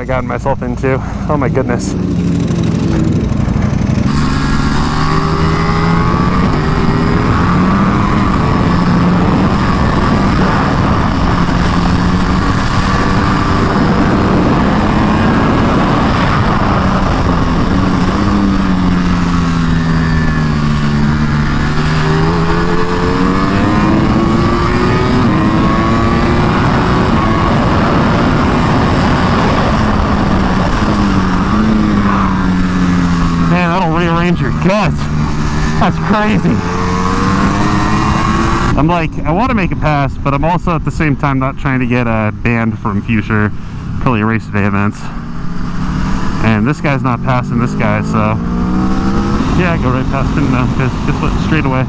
I gotten myself into. Oh my goodness. Your guts. That's crazy. I'm like, I want to make it pass, but I'm also at the same time not trying to get banned from future Aprilia Racer Day events. And this guy's not passing this guy, so yeah, I go right past him now because just went straight away.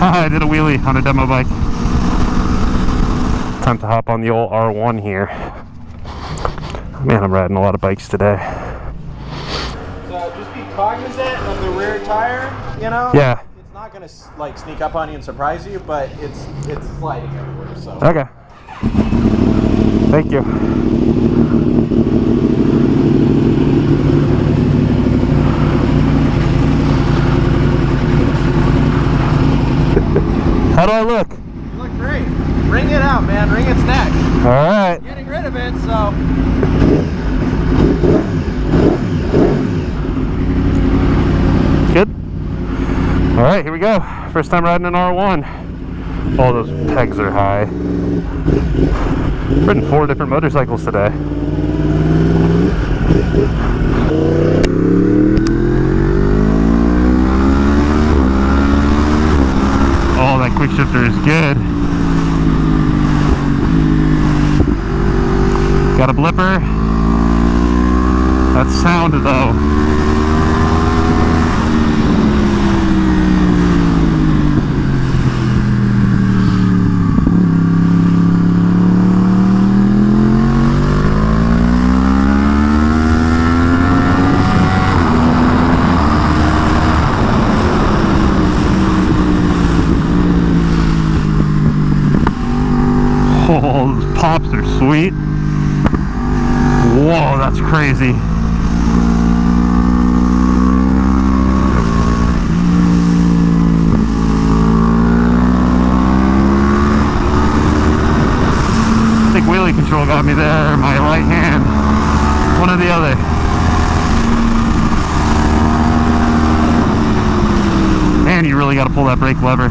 I did a wheelie on a demo bike. Time to hop on the old R1 here. Man, I'm riding a lot of bikes today. So just be cognizant of the rear tire, you know? Yeah. It's not going to like sneak up on you and surprise you, but it's sliding everywhere, so. Okay. Thank you. How do I look? You look great. Wring it out, man. Wring its neck. All right. Getting rid of it, so. Good. All right, here we go. First time riding an R1. Oh, those pegs are high. I've ridden 4 different motorcycles today. Oh, that quick shifter is good. Got a blipper. That's sound though. Oh, those pops are sweet. Whoa, that's crazy. I think wheelie control got me there, my right hand. One or the other. Man, you really got to pull that brake lever.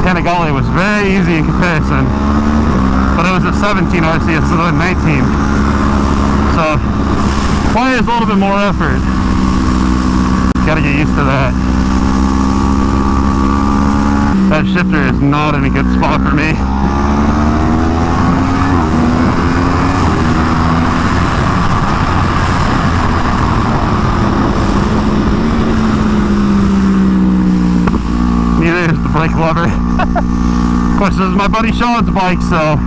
Panigale was very easy in comparison. But it was a 17 RC instead of a 19. So, requires a little bit more effort. Gotta get used to that. That shifter is not in a good spot for me. Neither is the brake lever. Of course, this is my buddy Sean's bike, so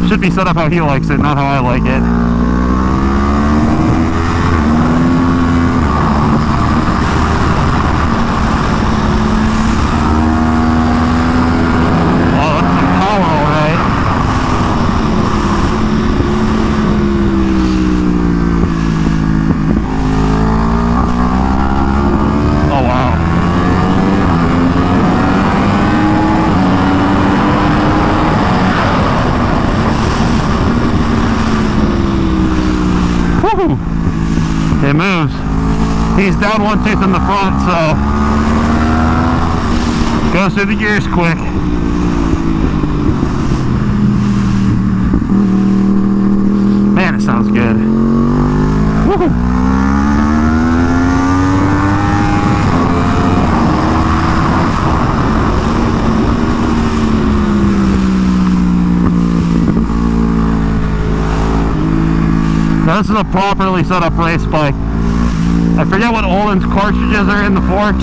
should be set up how he likes it, not how I like it. Oh, that's some power, all right. Oh, wow. It moves. He's down one tooth in the front, so goes through the gears quick. Man, it sounds good. Woo-hoo. Now, this is a properly set up race bike. I forget what Olin's cartridges are in the forks,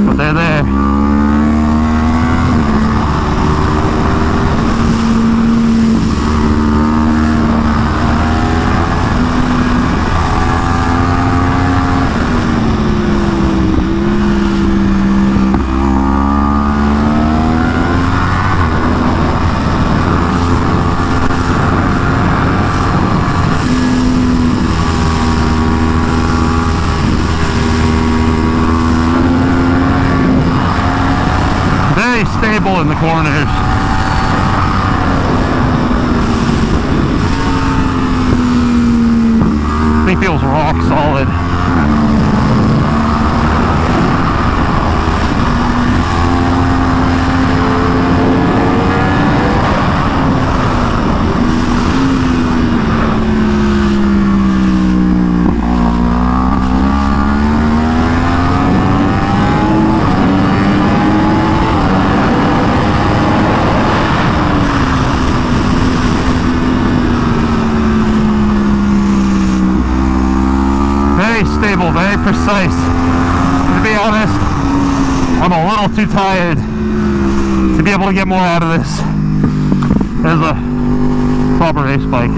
but they're there. corners. Thing feels rock solid. Stable, very precise. To be honest, I'm a little too tired to be able to get more out of this as a proper race bike.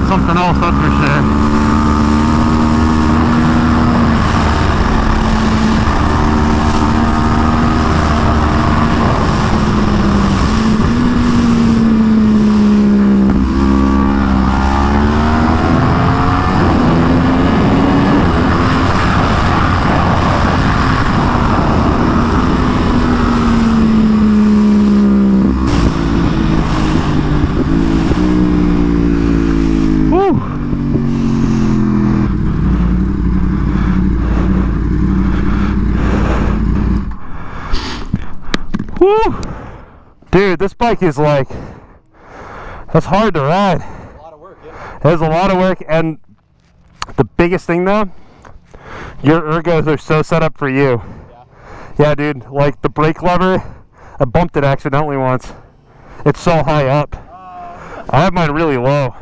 Something else, that's for sure. Woo! Dude, this bike is like, that's hard to ride. A lot of work, yeah. There's a lot of work, and the biggest thing though, your ergos are so set up for you. Yeah, dude, like the brake lever, I bumped it accidentally once. It's so high up. I have mine really low.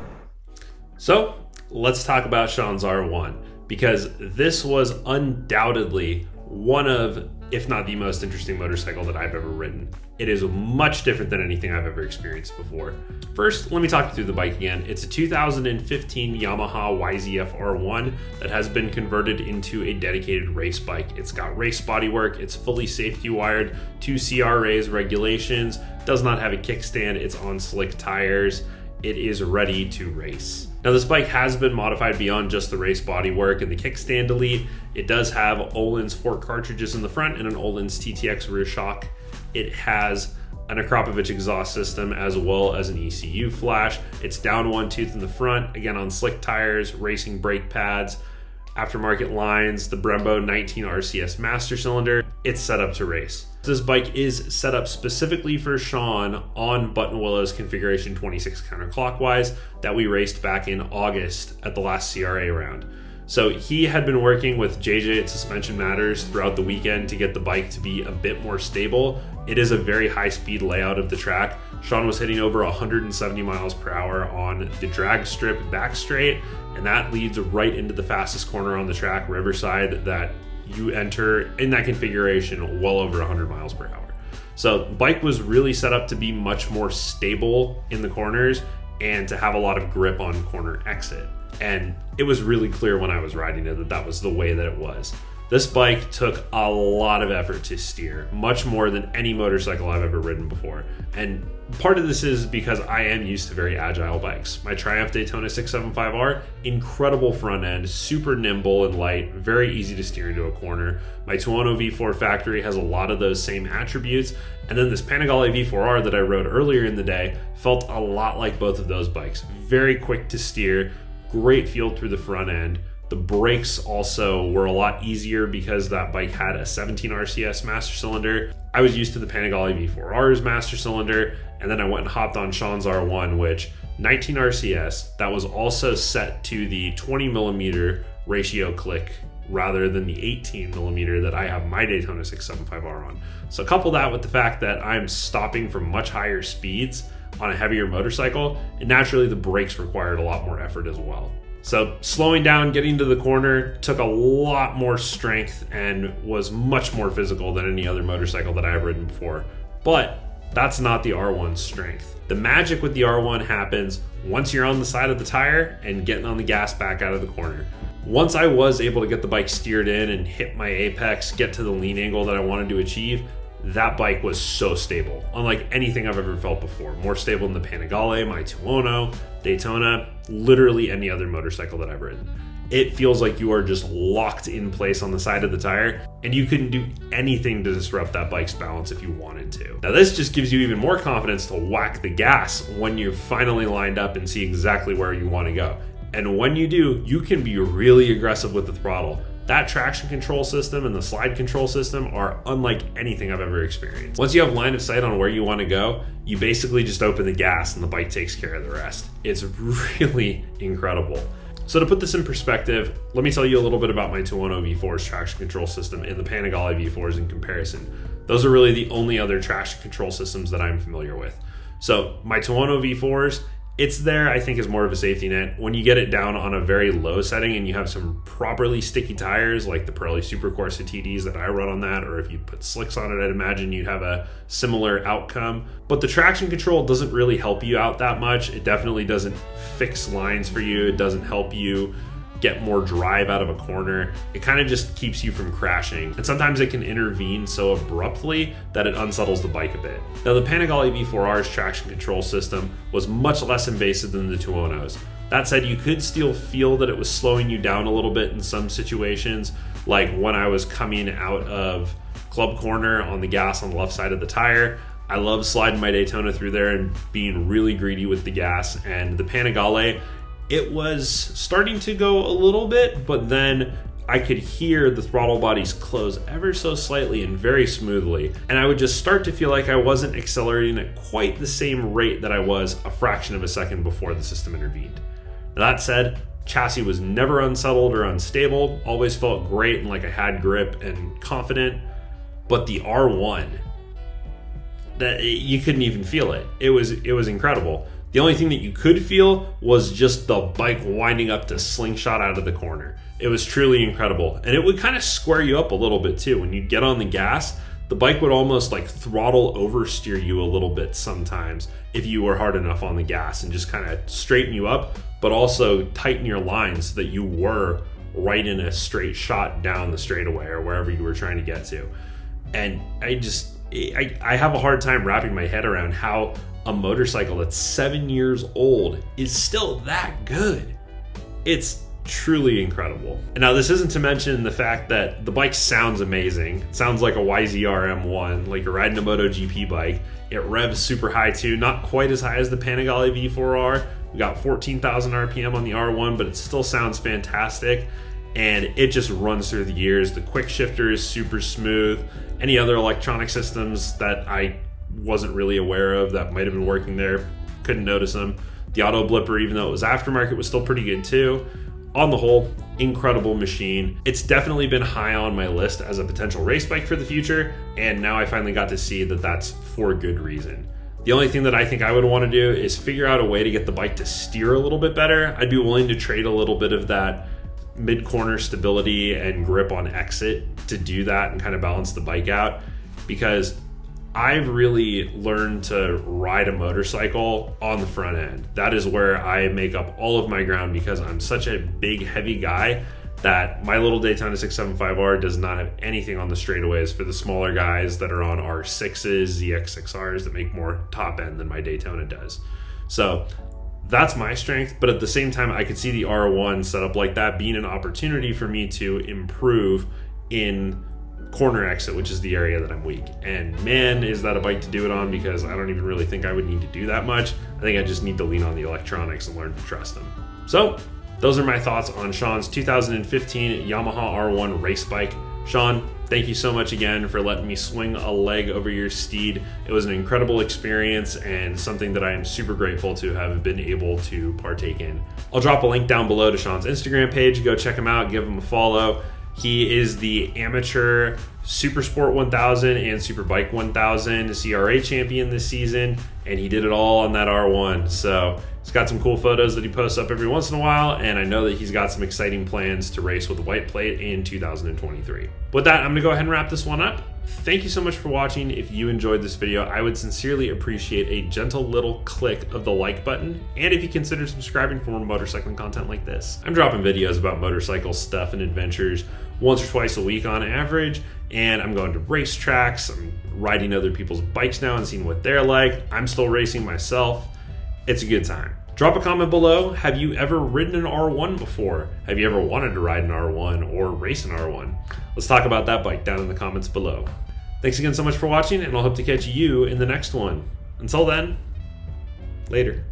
So let's talk about Sean's R1, because this was undoubtedly one of, if not the most interesting motorcycle that I've ever ridden. It is much different than anything I've ever experienced before. First, let me talk you through the bike again. It's a 2015 Yamaha YZF-R1 that has been converted into a dedicated race bike. It's got race bodywork, it's fully safety wired to CRA's regulations, does not have a kickstand, it's on slick tires. It is ready to race. Now this bike has been modified beyond just the race bodywork and the kickstand delete. It does have Öhlins fork cartridges in the front and an Öhlins TTX rear shock. It has an Akrapovic exhaust system as well as an ECU flash. It's down one tooth in the front, again on slick tires, racing brake pads, aftermarket lines, the Brembo 19 RCS master cylinder. It's set up to race. This bike is set up specifically for Sean on Buttonwillow's configuration 26 counterclockwise that we raced back in August at the last CRA round. So he had been working with JJ at Suspension Matters throughout the weekend to get the bike to be a bit more stable. It is a very high speed layout of the track. Sean was hitting over 170 miles per hour on the drag strip back straight, and that leads right into the fastest corner on the track, Riverside, that you enter in that configuration well over 100 miles per hour. So the bike was really set up to be much more stable in the corners and to have a lot of grip on corner exit. And it was really clear when I was riding it that that was the way that it was. This bike took a lot of effort to steer, much more than any motorcycle I've ever ridden before. And part of this is because I am used to very agile bikes. My Triumph Daytona 675R, incredible front end, super nimble and light, very easy to steer into a corner. My Tuono V4 Factory has a lot of those same attributes. And then this Panigale V4R that I rode earlier in the day felt a lot like both of those bikes. Very quick to steer, great feel through the front end. The brakes also were a lot easier because that bike had a 17 RCS master cylinder. I was used to the Panigale V4R's master cylinder, and then I went and hopped on Sean's R1, which 19 RCS, that was also set to the 20 millimeter ratio click rather than the 18 millimeter that I have my Daytona 675R on. So couple that with the fact that I'm stopping from much higher speeds on a heavier motorcycle, and naturally the brakes required a lot more effort as well. So slowing down, getting to the corner took a lot more strength and was much more physical than any other motorcycle that I've ridden before. But That's not the R1's strength. The magic with the R1 happens once you're on the side of the tire and getting on the gas back out of the corner. Once I was able to get the bike steered in and hit my apex, get to the lean angle that I wanted to achieve, that bike was so stable, unlike anything I've ever felt before. More stable than the Panigale, my Tuono, Daytona, literally any other motorcycle that I've ridden. It feels like you are just locked in place on the side of the tire, and you couldn't do anything to disrupt that bike's balance if you wanted to. Now this just gives you even more confidence to whack the gas when you're finally lined up and see exactly where you want to go. And when you do, you can be really aggressive with the throttle. That traction control system and the slide control system are unlike anything I've ever experienced. Once you have line of sight on where you want to go, you basically just open the gas and the bike takes care of the rest. It's really incredible. So to put this in perspective, let me tell you a little bit about my Tuono V4's traction control system and the Panigale V4s in comparison. Those are really the only other traction control systems that I'm familiar with. So my Tuono V4s, it's there, I think, is more of a safety net. When you get it down on a very low setting and you have some properly sticky tires like the Pirelli Supercorsa TDs that I run on that, or if you put slicks on it, I'd imagine you'd have a similar outcome. But the traction control doesn't really help you out that much. It definitely doesn't fix lines for you. It doesn't help you get more drive out of a corner. It kind of just keeps you from crashing. And sometimes it can intervene so abruptly that it unsettles the bike a bit. Now the Panigale V4R's traction control system was much less invasive than the Tuono's. That said, you could still feel that it was slowing you down a little bit in some situations, like when I was coming out of club corner on the gas on the left side of the tire. I love sliding my Daytona through there and being really greedy with the gas. And the Panigale, it was starting to go a little bit, but then I could hear the throttle bodies close ever so slightly and very smoothly. And I would just start to feel like I wasn't accelerating at quite the same rate that I was a fraction of a second before the system intervened. Now that said, chassis was never unsettled or unstable, always felt great and like I had grip and confident. But the R1, that you couldn't even feel it. It was incredible. The only thing that you could feel was just the bike winding up to slingshot out of the corner. It was truly incredible. And it would kind of square you up a little bit too. When you get on the gas, the bike would almost like throttle oversteer you a little bit sometimes if you were hard enough on the gas, and just kind of straighten you up, but also tighten your lines so that you were right in a straight shot down the straightaway or wherever you were trying to get to. And I have a hard time wrapping my head around how a motorcycle that's 7 years old is still that good. It's truly incredible. And now this isn't to mention the fact that the bike sounds amazing. It sounds like a YZF-R1, like you're riding a MotoGP bike. It revs super high too, not quite as high as the Panigale V4R. We got 14,000 RPM on the R1, but it still sounds fantastic. And it just runs through the gears. The quick shifter is super smooth. Any other electronic systems that I wasn't really aware of that might have been working there, couldn't notice them. The auto blipper, even though it was aftermarket, was still pretty good too. On the whole, incredible machine. It's definitely been high on my list as a potential race bike for the future, and now I finally got to see that that's for good reason. The only thing that I think I would want to do is figure out a way to get the bike to steer a little bit better. I'd be willing to trade a little bit of that mid-corner stability and grip on exit to do that and kind of balance the bike out, because I've really learned to ride a motorcycle on the front end. That is where I make up all of my ground, because I'm such a big, heavy guy that my little Daytona 675R does not have anything on the straightaways for the smaller guys that are on R6s, ZX6Rs that make more top end than my Daytona does. So that's my strength, but at the same time, I could see the R1 set up like that being an opportunity for me to improve in corner exit, which is the area that I'm weak. And man, is that a bike to do it on, because I don't even really think I would need to do that much. I think I just need to lean on the electronics and learn to trust them. So those are my thoughts on Sean's 2015 Yamaha R1 race bike. Sean, thank you so much again for letting me swing a leg over your steed. It was an incredible experience and something that I am super grateful to have been able to partake in. I'll drop a link down below to Sean's Instagram page. Go check him out, give him a follow. He is the amateur Supersport 1000 and Superbike 1000 CRA champion this season, and he did it all on that R1. So he's got some cool photos that he posts up every once in a while, and I know that he's got some exciting plans to race with the white plate in 2023. With that, I'm gonna go ahead and wrap this one up. thank you so much for watching. If you enjoyed this video, I would sincerely appreciate a gentle little click of the like button, and if you consider subscribing for more motorcycling content like this. I'm dropping videos about motorcycle stuff and adventures once or twice a week on average, and I'm going to racetracks. I'm riding other people's bikes now and seeing what they're like. I'm still racing myself. It's a good time. Drop a comment below. Have you ever ridden an R1 before? Have you ever wanted to ride an R1 or race an R1? Let's talk about that bike down in the comments below. Thanks again so much for watching, and I'll hope to catch you in the next one. Until then, later.